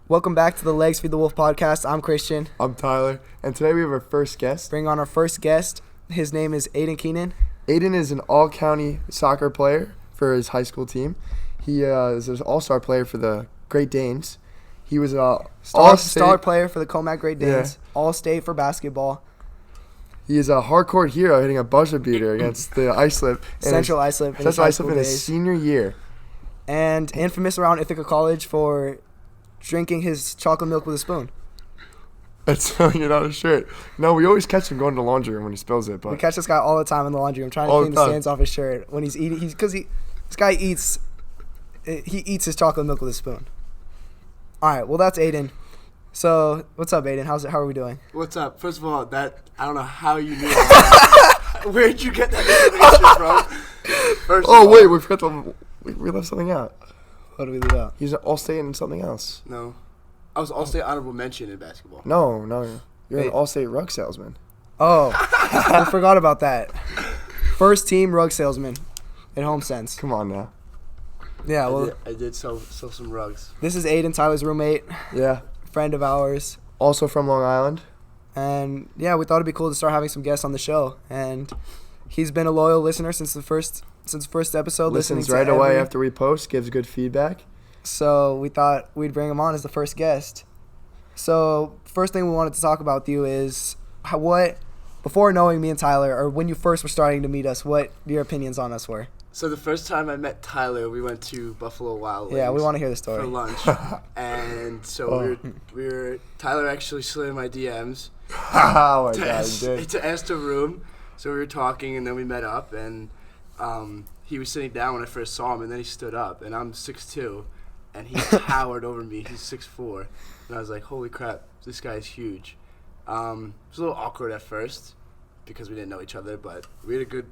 Welcome back to the Legs Feed the Wolf podcast. I'm Christian. I'm Tyler, and today we have our first guest. Bring on our first guest. His name is Aidan Keenan. Aidan is an all-county soccer player for his high school team. He is an all-star player for the Great Danes. He was a Star player for the Comac Great Danes. Yeah. All-state for basketball. He is a hardcore hero hitting a buzzer beater against the Islip. Central Islip in his senior year. And infamous around Ithaca College for drinking his chocolate milk with a spoon. That's spilling it on his shirt. No, we always catch him going to the laundry room when he spills it. But we catch this guy all the time in the laundry room trying to clean the stains off his shirt when he's eating. This guy eats his chocolate milk with a spoon. All right, well that's Aidan. So what's up, Aidan? How are we doing? What's up? First of all, I don't know how you knew that. Where'd you get that information from? We left something out. What did we leave out? He's an all-state in something else. No. I was all-state honorable mention in basketball. No. You're an all-state rug salesman. Oh, I forgot about that. First team rug salesman at HomeSense. Come on now. Yeah, well. I did sell some rugs. This is Aidan, Tyler's roommate. Yeah. Friend of ours. Also from Long Island. And, yeah, we thought it'd be cool to start having some guests on the show. And he's been a loyal listener since the first episode. Listens right away after we post, gives good feedback. So we thought we'd bring him on as the first guest. So first thing we wanted to talk about with you is before knowing me and Tyler, or when you first were starting to meet us, what your opinions on us were. So the first time I met Tyler, we went to Buffalo Wild Wings. Yeah, we want to hear the story. For lunch. And so we were Tyler actually slid in my DMs. Oh my God, he did. To ask the room. So we were talking, and then we met up, and he was sitting down when I first saw him, and then he stood up, and I'm 6'2", and he towered over me. He's 6'4", and I was like, holy crap, this guy's huge. It was a little awkward at first because we didn't know each other, but we had a good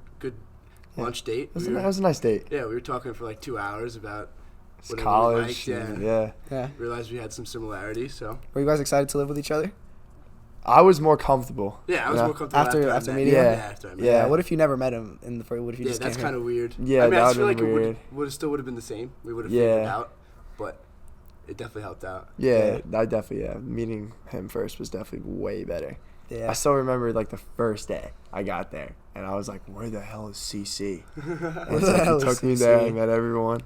lunch date. It was a nice date. Yeah, we were talking for like 2 hours about whatever college. we liked, Yeah. Realized we had some similarities. So were you guys excited to live with each other? I was more comfortable. Yeah, I was more comfortable after meeting him. After I met him. Yeah. What if you never met him in the first? What if you just that's kind of weird. Yeah, I mean, I feel like weird. it still would have been the same. We would have figured it out, but it definitely helped out. Yeah, I definitely meeting him first was definitely way better. Yeah. I still remember like the first day I got there, and I was like, "Where the hell is CC?" And so he took me there. I met everyone.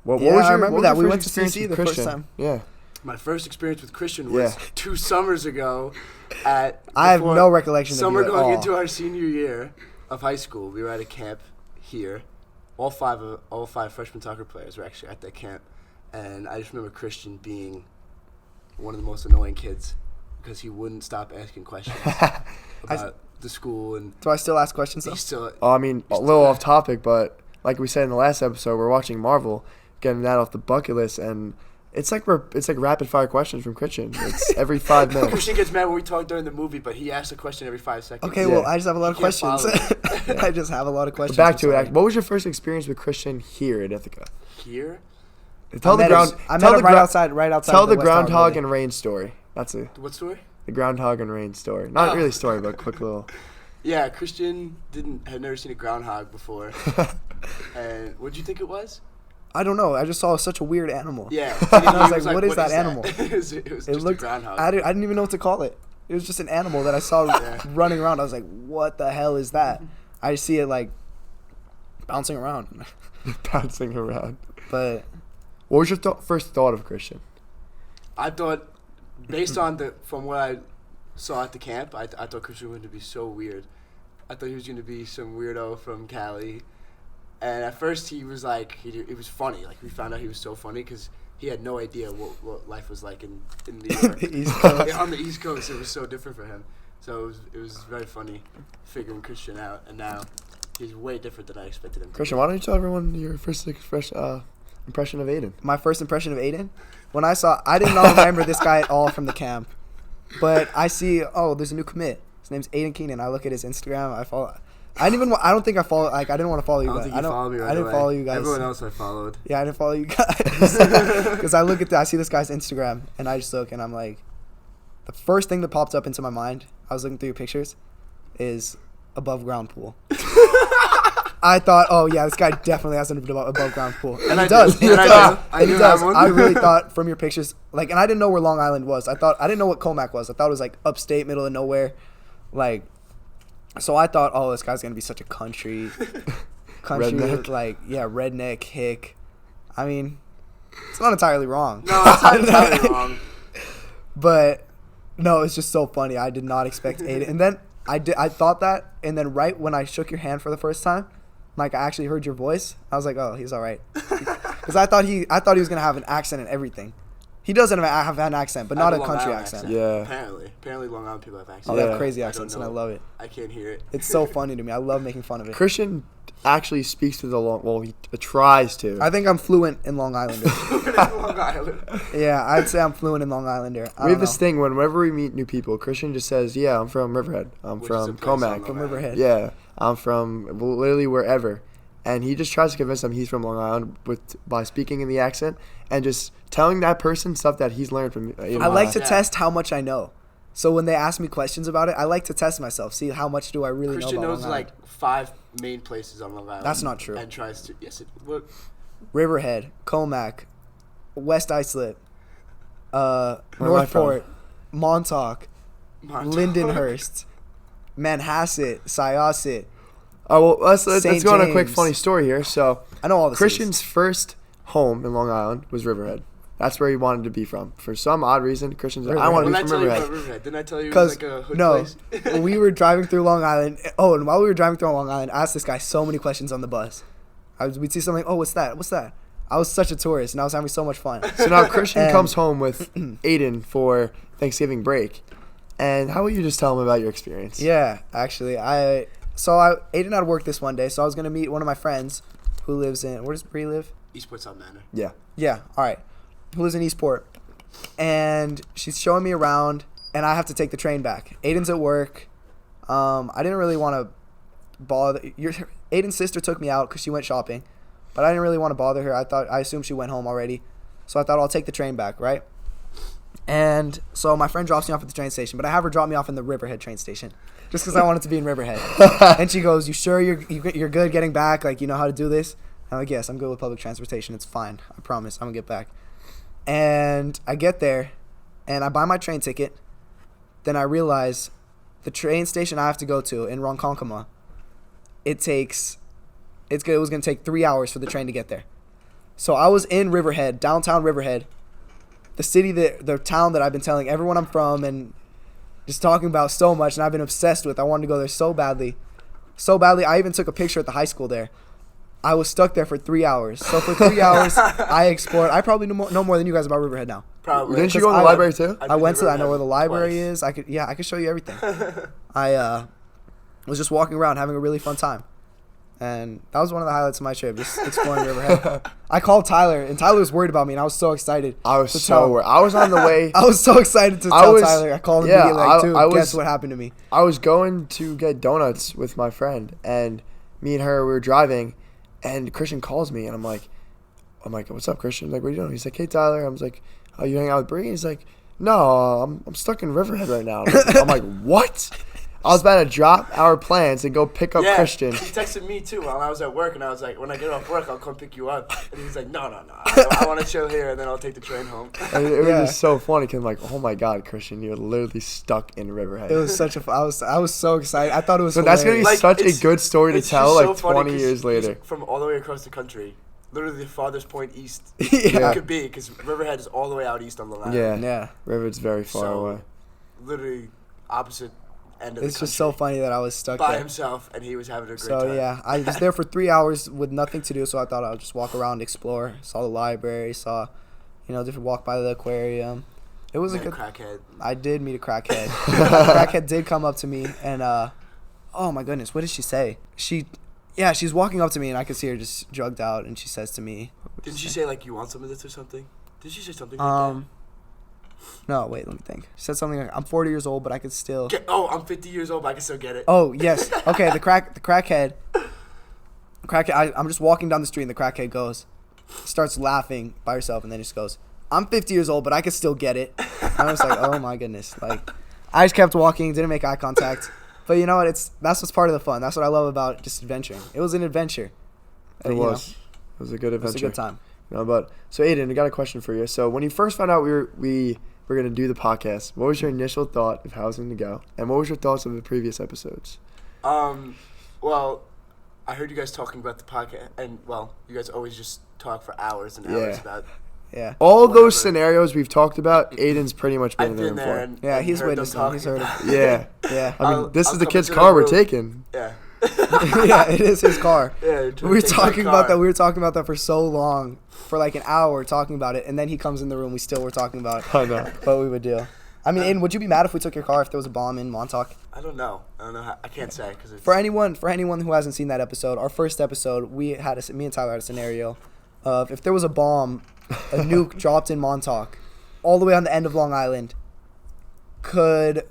I remember that. We went to CC the first time. Yeah. My first experience with Christian was 2 summers ago. I have no recollection of summer you at going all. into our senior year of high school. We were at a camp here. All five freshman soccer players were actually at that camp, and I just remember Christian being one of the most annoying kids because he wouldn't stop asking questions about the school. And do I still ask questions though? A little off topic, but like we said in the last episode, we're watching Marvel, getting that off the bucket list, and it's like rapid fire questions from Christian. It's every 5 minutes. Christian gets mad when we talk during the movie, but he asks a question every 5 seconds. Okay, well, I just have a lot of questions. I just have a lot of questions. Back to it. What was your first experience with Christian here at Ithaca? Here? I met him right outside. Tell the groundhog and rain story. That's it. What story? The groundhog and rain story. Not really story, but quick little. Yeah, Christian had never seen a groundhog before. And what did you think it was? I don't know. I just saw such a weird animal. Yeah. And I was like, what is that animal? It was just a groundhog. I didn't even know what to call it. It was just an animal that I saw running around. I was like, what the hell is that? I see it like bouncing around. Bouncing around. But what was your first thought of Christian? I thought, based on from what I saw at the camp, I thought Christian was going to be so weird. I thought he was going to be some weirdo from Cali. And at first he was like, it was funny. Like we found out he was so funny because he had no idea what life was like in New York. The East Coast. On the East Coast, it was so different for him. So it was very funny figuring Christian out. And now he's way different than I expected him to Christian, be. why don't you tell everyone your first impression of Aidan? My first impression of Aidan? I did not remember this guy at all from the camp. But I see, there's a new commit. His name's Aidan Keenan. I look at his Instagram. I don't think I follow. Like I didn't want to follow you guys. I didn't follow you guys. Everyone else I followed. Yeah, I didn't follow you guys because I see this guy's Instagram and I just look and I'm like, the first thing that pops up into my mind, I was looking through your pictures, is above ground pool. I thought, oh yeah, this guy definitely has an above ground pool, and he I does. do. And And he I does. do. I And he do does. have one. I really thought from your pictures, like, and I didn't know where Long Island was. I didn't know what Comac was. I thought it was like upstate, middle of nowhere, like. So I thought, oh, this guy's gonna be such a country, Redneck. like redneck hick. I mean, it's not entirely wrong. No, it's not entirely wrong. But no, it's just so funny. I did not expect Aidan, and then I thought that, and then right when I shook your hand for the first time, like I actually heard your voice. I was like, oh, he's all right, because I thought he was gonna have an accent and everything. He doesn't have an accent, but I not have a Long country Island accent. Yeah. Apparently Long Island people have accents. Oh, they Yeah. have crazy I don't accents, and I know. love it. I can't hear it. It's so funny to me. I love making fun of it. Christian actually speaks to the long. Well, he tries to. I think I'm fluent in Long Islander. Long Island. Yeah, I'd say I'm fluent in Long Islander. We have this thing whenever we meet new people, Christian just says, "Yeah, I'm from Riverhead. I'm Which is a from place on Comac. Long from Island. Riverhead. Yeah, I'm from literally wherever." And he just tries to convince them he's from Long Island by speaking in the accent and just telling that person stuff that he's learned from. I like to Yeah. test how much I know. So when they ask me questions about it, I like to test myself, see how much do I really Christian know about knows Long Island. like 5 main places on Long Island. That's not true. And tries to. Yes, it. What? Riverhead, Comac, West Islip, Where am I Northport, Montauk, Montauk. Lindenhurst, Manhasset, Syosset. Oh well, let's St. go on a quick James. funny story here. So I know all the Christian's first home in Long Island was Riverhead. That's where he wanted to be from. For some odd reason, Christian's like, I want to When be I from tell you Riverhead. about Riverhead, didn't I tell you it Because was like a hood no, place? when we were driving through Long Island. Oh, and while we were driving through Long Island, I asked this guy so many questions on the bus. We'd see something. Oh, what's that? What's that? I was such a tourist, and I was having so much fun. So now Christian And- comes home with Aidan for Thanksgiving break. And how about you just tell him about your experience? Yeah, actually, Aidan had work this one day, so I was gonna meet one of my friends who lives in. Where does Bree live? Eastport South Manor. Yeah. Yeah, all right. Who lives in Eastport, and she's showing me around, and I have to take the train back. Aidan's at work. I didn't really want to bother. Aidan's sister took me out because she went shopping, but I didn't really want to bother her. I assumed she went home already, so I thought I'll take the train back, right? And so my friend drops me off at the train station, but I have her drop me off in the Riverhead train station, just because I wanted to be in Riverhead. And she goes, "You sure you're good getting back? Like, you know how to do this?" I'm like, "Yes, I'm good with public transportation. It's fine. I promise. I'm gonna get back." And I get there, and I buy my train ticket. Then I realize the train station I have to go to in Ronkonkoma, it was gonna take 3 hours for the train to get there. So I was in Riverhead, downtown Riverhead, the town that I've been telling everyone I'm from and just talking about so much, and I've been obsessed with. I wanted to go there so badly. I even took a picture at the high school there. I was stuck there for 3 hours. So for 3 hours, I explored. I probably know more than you guys about Riverhead now. Probably. Didn't you go in the library too? I went to. I know where the library is. I could show you everything. I was just walking around having a really fun time, and that was one of the highlights of my trip, just exploring Riverhead. I called Tyler, and Tyler was worried about me, and I was so excited. I was so worried. I was on the way. I was so excited to tell Tyler. I called him immediately, like, dude, guess what happened to me? I was going to get donuts with my friend, and me and her, we were driving, and Christian calls me, and I'm like, what's up, Christian? Like, what are you doing? He's like, hey, Tyler. I was like, oh, you hanging out with Bree? He's like, no, I'm stuck in Riverhead right now. I'm like, what? I was about to drop our plans and go pick up Christian. He texted me too while I was at work, and I was like, when I get off work, I'll come pick you up. And he's like, no. I want to chill here, and then I'll take the train home. And it was just so funny because I'm like, oh my God, Christian, you're literally stuck in Riverhead. It was such a. I was so excited. I thought it was. So that's gonna be hilarious. such a good story to It's tell, just so like funny 20 'cause years later. he's from all the way across the country. Literally the farthest point east Yeah. it could be, because Riverhead is all the way out east on Long Island. Yeah, Yeah. Riverhead's very far So, away. Literally opposite end of It's the just so country funny that I was stuck by there. himself, and he was having a great So time. yeah, I was there for 3 hours with nothing to do. So I thought I would just walk around, explore. Saw the library, saw, different walk by the aquarium. It was Met a good. crackhead. I did meet a crackhead. Crackhead did come up to me and oh my goodness, what did she say? She's walking up to me and I could see her just drugged out, and she says to me, Didn't she say like you want some of this or something? Did she say something like that? No, wait, let me think. She said something like, I'm 40 years old, but I could still. I'm 50 years old, but I can still get it. Oh yes, okay. The crackhead. I'm just walking down the street, and the crackhead starts laughing by herself, and then just goes, I'm 50 years old, but I could still get it. And I was like, oh my goodness. Like, I just kept walking, didn't make eye contact. But you know what? That's what's part of the fun. That's what I love about just adventuring. It was an adventure. It was. It was a good adventure. It was a good time. So Aidan, I got a question for you. So when you first found out we were gonna do the podcast, what was your initial thought of how it was going to go, and what was your thoughts of the previous episodes? Well, I heard you guys talking about the podcast, and you guys always just talk for hours and hours about. Yeah. All those scenarios we've talked about, Aidan's pretty much been in there before. Yeah, he's witnessed them. He's heard of it. Yeah. Yeah. I mean, this is the kid's car we're taking. Yeah. Yeah, it is his car. Yeah, we were talking about that. We were talking about that for so long, for like an hour talking about it, and then he comes in the room. We still were talking about I know what we would do. I mean, Aidan, would you be mad if we took your car if there was a bomb in Montauk? I don't know. I can't say because for anyone who hasn't seen that episode, our first episode, me and Tyler had a scenario of if there was a bomb, a nuke dropped in Montauk, all the way on the end of Long Island. Then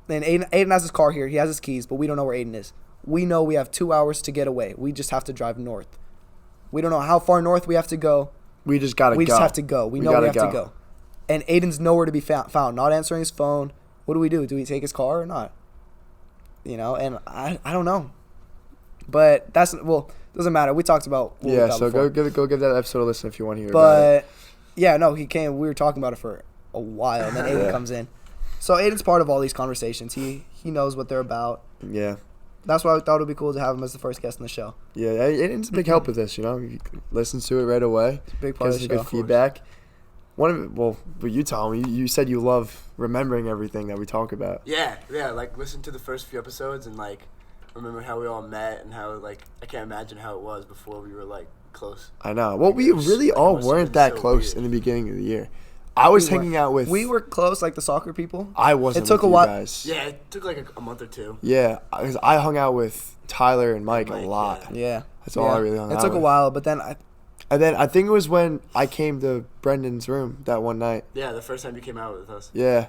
Aidan has his car here. He has his keys, but we don't know where Aidan is. We know we have 2 hours to get away. We just have to drive north. We don't know how far north we have to go. We just gotta go. We just have to go. We know we have to go. And Aidan's nowhere to be found. Not answering his phone. What do? Do we take his car or not? You know, and I don't know. But doesn't matter. We talked about what we thought so before. go give that episode a listen if you want to hear about it. Yeah, no, he came. We were talking about it for a while, and then Aidan comes in. So Aidan's part of all these conversations. He knows what they're about. Yeah. That's why I thought it would be cool to have him as the first guest on the show. Yeah, Aidan's a big help with this, you know. He listens to it right away. It's a big part of the show. Good feedback. But you tell me, you said you love remembering everything that we talk about. Yeah, like listen to the first few episodes and like remember how we all met and how like I can't imagine how it was before we were like close. I know. Well, we really all weren't that close in the beginning of the year. I was hanging out with. We were close, like the soccer people. I wasn't. It took with a while. Guys. Yeah, it took like a month or two. Yeah, because I hung out with Tyler and Mike a lot. Yeah, that's all I really hung out with. It took a while, but then I think it was when I came to Brendan's room that one night. Yeah, the first time you came out with us. Yeah,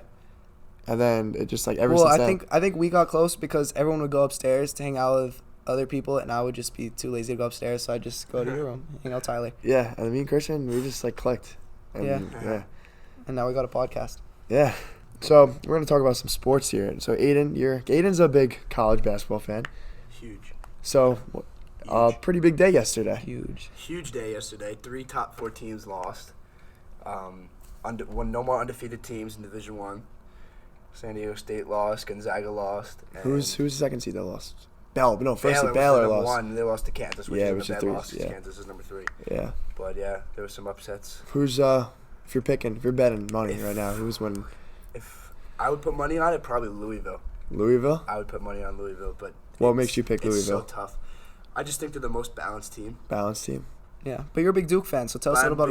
and then it just like ever since then. I think we got close because everyone would go upstairs to hang out with other people, and I would just be too lazy to go upstairs, so I'd just go to your room, hang out with Tyler. Yeah, and me and Christian, we just like clicked. And, yeah. And now we got a podcast. Yeah. So we're gonna talk about some sports here. So Aidan's a big college basketball fan. Huge. So, pretty big day yesterday. Huge day yesterday. 3 top 4 teams lost. No more undefeated teams in Division I. San Diego State lost. Gonzaga lost. Who's the second seed that lost? Baylor Baylor lost. 1. They lost to Kansas. Which is a bad loss. Yeah. Kansas is number 3. Yeah. But yeah, there were some upsets. Who's if you're betting money right now, who's winning? If I would put money on it, probably Louisville. Louisville? I would put money on Louisville, but what makes you pick Louisville? It's so tough. I just think they're the most balanced team. Yeah, but you're a big Duke fan, so tell us about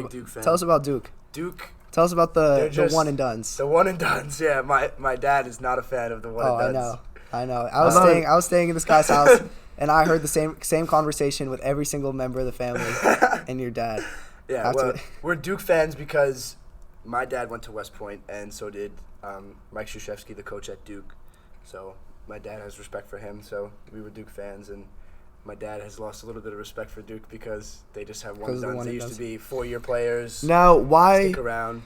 Duke. Duke. Tell us about the one and dones. The one and dones. Yeah, my dad is not a fan of the one and dones. I know. I was staying in this guy's house, and I heard the same conversation with every single member of the family, and your dad. Yeah, we're Duke fans because my dad went to West Point, and so did Mike Krzyzewski, the coach at Duke. So my dad has respect for him, so we were Duke fans, and my dad has lost a little bit of respect for Duke because they just have one and done. They used to be 4-year players. Now, why stick around?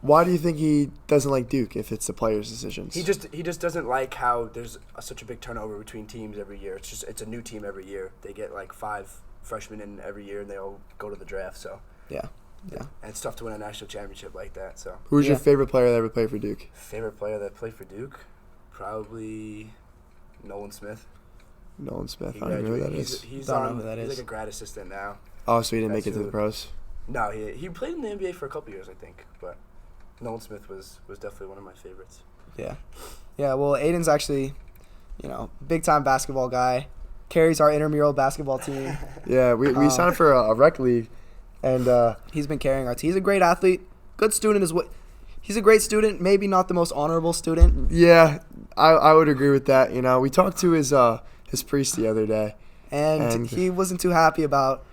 Why do you think he doesn't like Duke if it's the players' decisions? He just doesn't like how there's such a big turnover between teams every year. It's a new team every year. They get like 5 freshmen in every year, and they all go to the draft. So yeah. And it's tough to win a national championship like that. So who's your favorite player that ever played for Duke? Favorite player that played for Duke? Probably Nolan Smith. I don't know who that is. He's like a grad assistant now. Oh, so he didn't make it to the pros? No, he played in the NBA for a couple years, I think. But Nolan Smith was definitely one of my favorites. Yeah. Yeah, well, Aidan's actually, big time basketball guy. Carries our intramural basketball team. Yeah, we signed up for a rec league. And he's been carrying our team. He's a great athlete. Good student is what. He's a great student. Maybe not the most honorable student. Yeah, I would agree with that. We talked to his priest the other day, and he wasn't too happy about.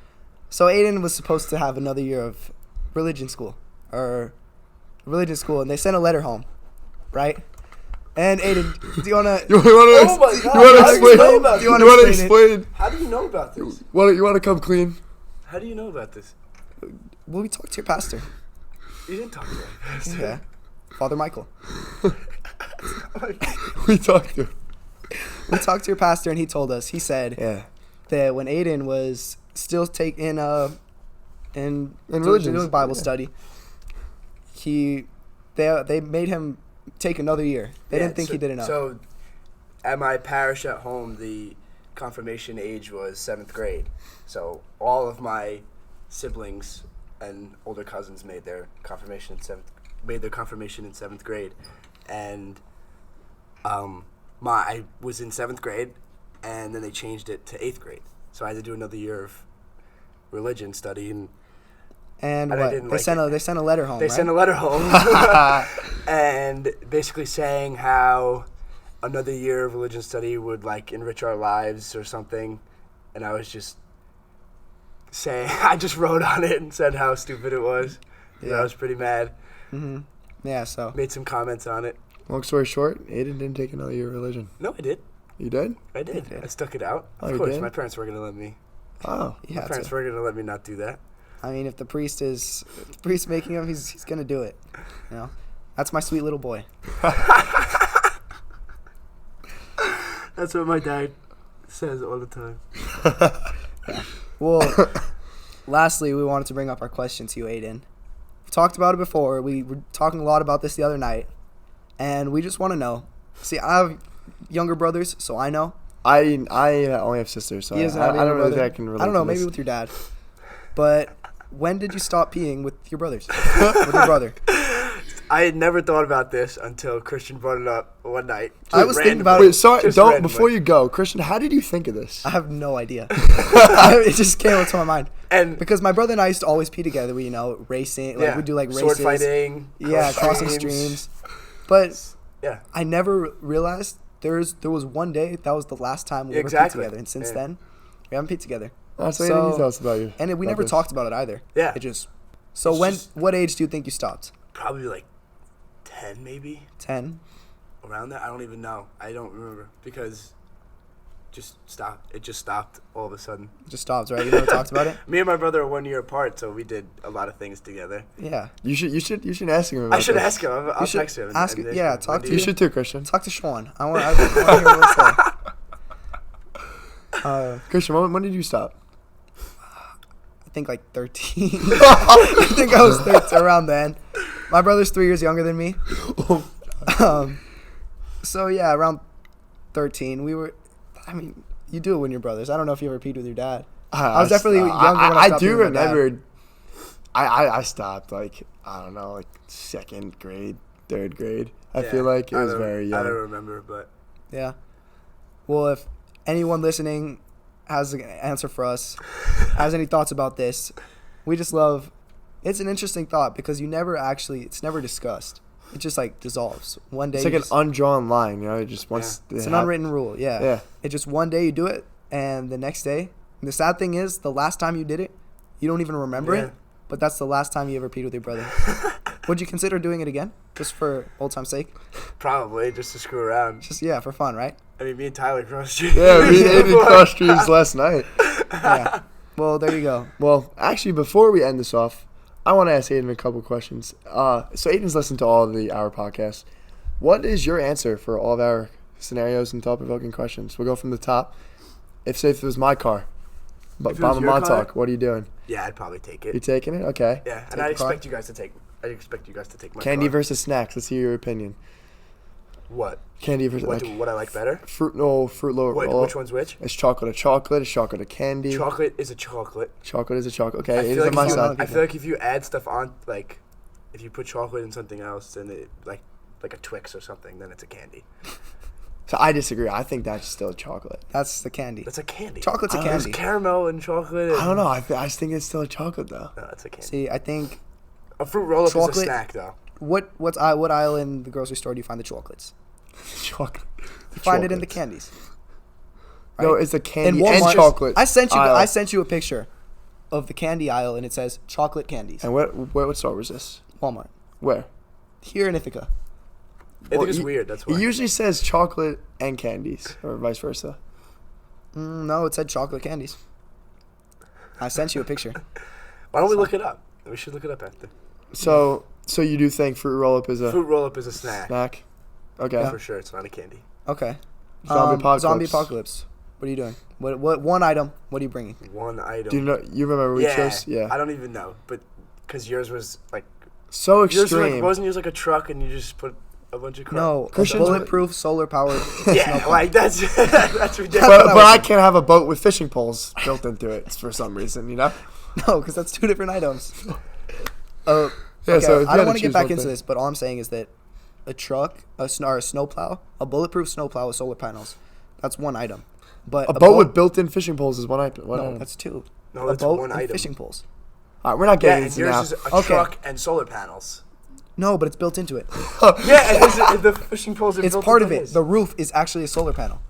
So Aidan was supposed to have another year of religion school, and they sent a letter home, right? And Aidan, do you wanna? You wanna explain? How do you know about this? You wanna come clean? How do you know about this? Well, we talked to your pastor. You didn't talk to your pastor. Yeah, Father Michael. We talked to him. We talked to your pastor, and he told us. He said that when Aidan was still taking in doing Bible study, they made him take another year. They didn't think he did enough. So, at my parish at home, the confirmation age was 7th grade. So all of my siblings and older cousins made their confirmation in 7th grade, and I was in 7th grade, and then they changed it to 8th grade. So I had to do another year of religion study, and what? They sent a letter home. They sent a letter home, and basically saying how another year of religion study would like enrich our lives or something, and I was just saying, I just wrote on it and said how stupid it was. Yeah. I was pretty mad. Mm-hmm. Yeah, so made some comments on it. Long story short, Aidan didn't take another year of religion. No, I did. You did? I did. I stuck it out. Oh, of course, did? My parents were gonna let me. Oh, my parents were gonna let me not do that. I mean, if the priest making him, he's gonna do it. You know, that's my sweet little boy. That's what my dad says all the time. Yeah. Well, lastly, we wanted to bring up our question to you, Aidan. We talked about it before. We were talking a lot about this the other night, and we just want to know. See, I have younger brothers, so I know. I only have sisters, so I don't know if I can relate. I don't know, to maybe this. with your dad. But when did you stop peeing with your brothers? With your brother? I had never thought about this until Christian brought it up one night. I was thinking about it. Wait, sorry, don't. Before you go, Christian, how did you think of this? I have no idea. It just came into my mind. And because my brother and I used to always pee together. We, racing. Like, we'd do, races. Sword fighting. Yeah, crossing streams. But yeah, I never realized there was one day that was the last time we ever peed together. And since then, we haven't peed together. That's what he tells about you. And we never talked about it either. Yeah. What age do you think you stopped? Probably like 10 maybe. 10? Around that? I don't even know. I don't remember because it just stopped all of a sudden. It just stopped, right? You never talked about it? Me and my brother are 1 year apart, so we did a lot of things together. Yeah. You should ask him about I should this. ask him. I'll text him. Talk to you. You should too, Christian. Talk to Sean. I want to hear what he say. Christian, when did you stop? I think like 13. I think I was 13 around then. My brother's 3 years younger than me. So yeah, around 13, you do it when you're brothers. I don't know if you ever peed with your dad. I was definitely younger when I stopped. I do remember. I stopped like I don't know, like 2nd grade, 3rd grade. I feel like it was very young. I don't remember, but yeah. Well, if anyone listening has an answer for us, has any thoughts about this, we just love. It's an interesting thought because it's never discussed. It just dissolves. One day it's like an undrawn line, It just once. Yeah. It's an unwritten rule. Yeah. Yeah. It just one day you do it, and the next day. And the sad thing is, the last time you did it, you don't even remember it. But that's the last time you ever peed with your brother. Would you consider doing it again, just for old time's sake? Probably just to screw around. Just for fun, right? I mean, me and Tyler crossed streams. Yeah, we did cross streams last night. Yeah. Well, there you go. Well, actually, before we end this off, I want to ask Aidan a couple questions. So Aidan's listened to all of our podcasts. What is your answer for all of our scenarios and thought-provoking questions? We'll go from the top. If it was my car, Bomber Montauk, what are you doing? Yeah, I'd probably take it. You taking it? Okay. Yeah, and I expect you guys to take my candy car. versus snacks. Let's hear your opinion. What? Candy versus what I like better? Fruit roll. Which one's which? Is chocolate a chocolate? Is chocolate a candy? Chocolate is a chocolate. Chocolate is a chocolate. Okay, I feel like if you add stuff on, like, if you put chocolate in something else, then it like a Twix or something, then it's a candy. So I disagree. I think that's still a chocolate. That's the candy. That's a candy. Chocolate's a candy. There's caramel and chocolate. I don't know. I just think it's still a chocolate though. No, it's a candy. See, I think a fruit roll-up is a snack though. What aisle in the grocery store do you find the chocolates? Chocolate. You find it in the candies. Right? No, it's a candy and chocolate. I sent you a picture of the candy aisle, and it says chocolate candies. And what store was this? Walmart. Where? Here in Ithaca. I think it's weird. That's why. It usually says chocolate and candies, or vice versa. No, it said chocolate candies. I sent you a picture. Why don't we look it up? We should look it up after. So you do think fruit roll-up is a snack? Snack. Okay. Yeah. For sure, it's not a candy. Okay. Zombie apocalypse. What are you doing? What one item? What are you bringing? One item. Do you know? You remember we chose? Yeah. I don't even know, but because yours was like so extreme. Wasn't yours like a truck and you just put a bunch of crap? No, bulletproof, solar powered. Yeah, like that's ridiculous. But I can't have a boat with fishing poles built into it for some reason, you know? No, because that's two different items. Yeah, okay, so I don't want to get back into this, but all I'm saying is that a truck, a snowplow, a bulletproof snowplow with solar panels, that's one item. But a boat with built-in fishing poles is one item. No, that's two. No, that's one item. Fishing poles. All right, we're not getting into yours now. is a truck and solar panels. No, but it's built into it. Yeah, and the fishing poles are built into it. It's part of it. The roof is actually a solar panel.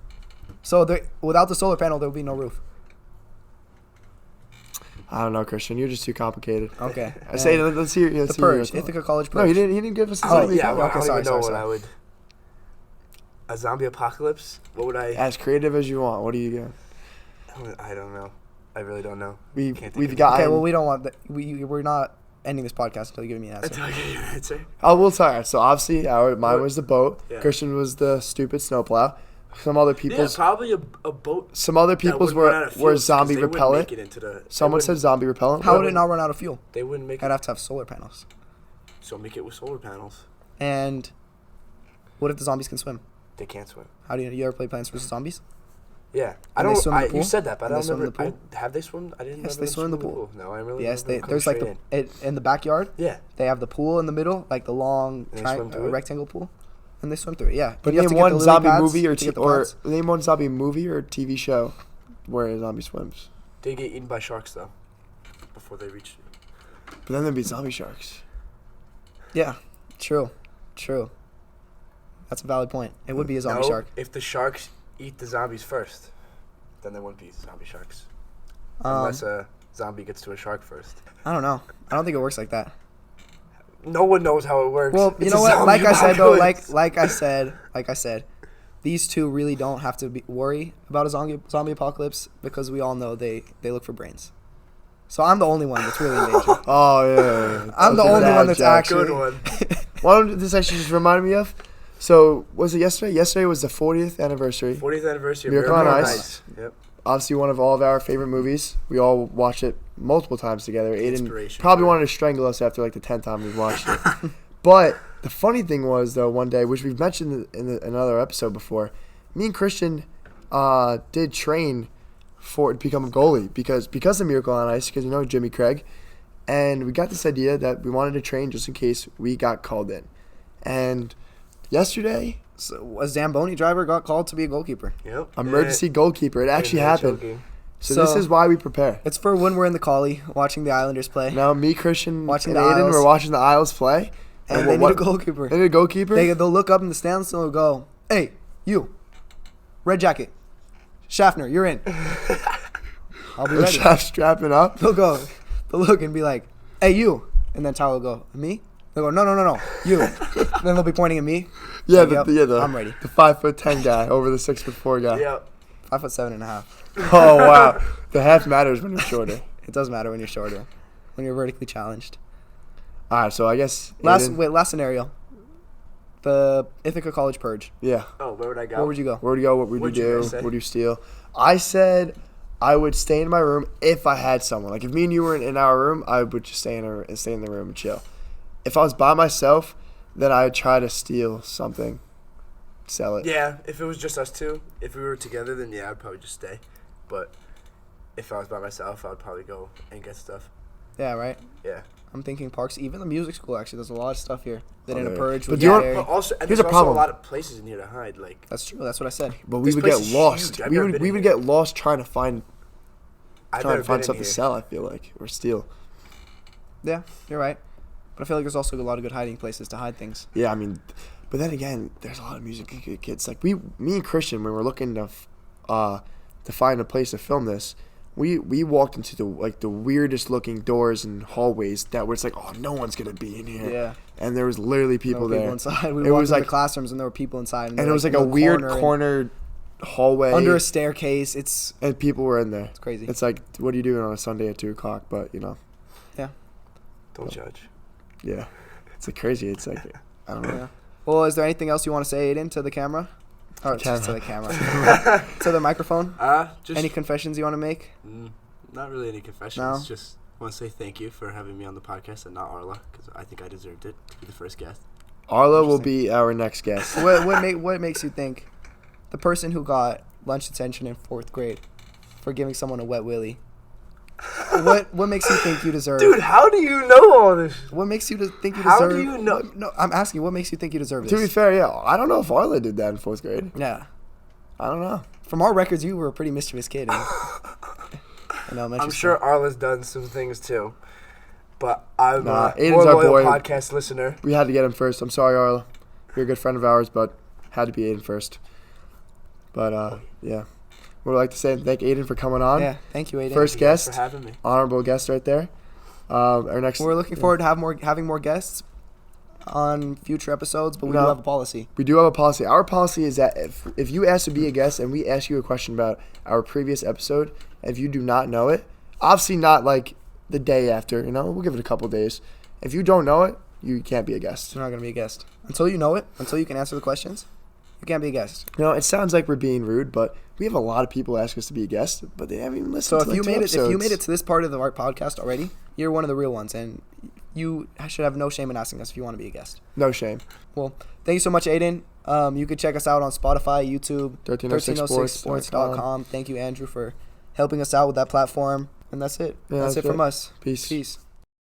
So without the solar panel, there will be no roof. I don't know, Christian. You're just too complicated. Okay. I say let's hear. The Purge, Ithaca College Purge. No, he didn't give us. I would. A zombie apocalypse? What would I? As creative as you want. What do you get? I don't know. I really don't know. We've got. Okay, well we don't want that. We're not ending this podcast until you give me an answer. Until I give you an answer. Oh, we'll try. So obviously, mine was the boat. Yeah. Christian was the stupid snowplow. Some other people's probably a boat. Some other people's were zombie repellent. Someone said zombie repellent. How would it not run out of fuel? They wouldn't make it. I'd have to have solar panels. So make it with solar panels. And what if the zombies can swim? They can't swim. How do you ever play Plants vs Zombies? Yeah, You said that, but I don't remember. Have they swum? I didn't. Yes, they swim in the pool. No, I really. Yes, there's like in the backyard. Yeah. They have the pool in the middle, like the long rectangle pool, and they swim through it. Yeah. But name one zombie movie or name one zombie movie or TV show where a zombie swims. They get eaten by sharks though, before they reach. But then there'd be zombie sharks. Yeah, true. That's a valid point. It would be a zombie shark. If the sharks eat the zombies first, then there wouldn't be zombie sharks. Unless a zombie gets to a shark first. I don't know. I don't think it works like that. No one knows how it works. Well, you know what? Like I said though, like I said, these two really don't have to worry about a zombie apocalypse because we all know they look for brains. So I'm the only one that's really in danger. Oh yeah. I'm the only one that's actually. Good one. Why don't this actually just remind me of? So, was it yesterday? Yesterday was the 40th anniversary. 40th anniversary of Miracle on Ice. Yep. Obviously, one of all of our favorite movies. We all watched it multiple times together. Aidan Inspiration. probably wanted to strangle us after like the 10th time we watched it. But the funny thing was, though, one day, which we've mentioned in another episode before, me and Christian did train to become a goalie because of Miracle on Ice, because you know Jimmy Craig. And we got this idea that we wanted to train just in case we got called in. And yesterday, so a Zamboni driver got called to be a goalkeeper. Yep. Emergency goalkeeper. It actually happened. So this is why we prepare. It's for when we're in the Collie watching the Islanders play. Now, me, Christian, watching and Aidan were watching the Isles play. And they need a goalkeeper. They need a goalkeeper? They'll look up in the stands and they'll go, "Hey, you, red jacket, Schaffner, you're in." I'll be ready. Strapping up. They'll look and be like, "Hey, you," and then Tyler will go, "Me?" They'll go, no, you. Then they'll be pointing at me. Yeah, like, I'm ready. The 5'10" guy over the 6'4" guy. Yep. 5'7.5". Oh wow, the half matters when you're shorter. It does matter when you're shorter, when you're vertically challenged. All right, so I guess last scenario. The Ithaca College Purge. Yeah. Oh, where would I go? Where would you go? What would you do? What would you steal? I said I would stay in my room if I had someone. Like if me and you were in our room, I would just stay in the room and chill. If I was by myself, then I'd try to steal something, sell it. Yeah, if it was just us two, if we were together, then yeah, I'd probably just stay. But if I was by myself, I'd probably go and get stuff. Yeah, right? Yeah. I'm thinking parks. Even the music school, actually, there's a lot of stuff here. That in a purge. But but also, and there's also a lot of places in here to hide. Like that's true. That's what I said. But we would get lost. We would get lost trying to find stuff to sell. I feel like or steal. Yeah, you're right. But I feel like there's also a lot of good hiding places to hide things. Yeah, I mean, but then again, there's a lot of music kids. Like me and Christian, when we're looking to find a place to film this, we walked into the weirdest looking doors and hallways that was like, oh, no one's gonna be in here. Yeah. And there was literally people there. Inside. We walked into the classrooms and there were people inside. And it was like a weird corner hallway under a staircase. And people were in there. It's crazy. It's like, what are you doing on a Sunday at 2:00? But you know. Yeah. Don't judge. Yeah. It's like crazy. It's like I don't know. Yeah. Well, is there anything else you want to say, Aidan, to the camera? Oh, just to the camera. To the microphone. Just any confessions you want to make? Not really any confessions. No? Just want to say thank you for having me on the podcast and not Arla, because I think I deserved it to be the first guest. Arla will be our next guest. What makes you think the person who got lunch detention in 4th grade for giving someone a wet willy? What makes you think you deserve? Dude, how do you know all this? What makes you think you How deserve? do you know? No, I'm asking. What makes you think you deserve this? To be fair, yeah, I don't know if Arla did that in 4th grade. Yeah. I don't know. From our records, you were a pretty mischievous kid. I'm sure Arla's done some things too, but I'm a Aidan's more our loyal boy. podcast listener. We had to get him first. I'm sorry, Arla. You're a good friend of ours, but had to be Aidan first. But yeah. Would like to say thank Aidan for coming on. Yeah, thank you, Aidan. First guest, for having me. Honorable guest right there. Our next. We're looking forward to having more guests on future episodes, but we do have a policy. We do have a policy. Our policy is that if you ask to be a guest and we ask you a question about our previous episode, if you do not know it, obviously not like the day after, we'll give it a couple days. If you don't know it, you can't be a guest. You're not going to be a guest. Until you know it, until you can answer the questions, you can't be a guest. It sounds like we're being rude, but we have a lot of people ask us to be a guest, but they haven't even listened to if you made it to this part of our podcast already, you're one of the real ones, and you should have no shame in asking us if you want to be a guest. No shame. Well, thank you so much, Aidan. You can check us out on Spotify, YouTube, 1306sports.com. Thank you, Andrew, for helping us out with that platform. And that's it. Yeah, that's it from us. Peace.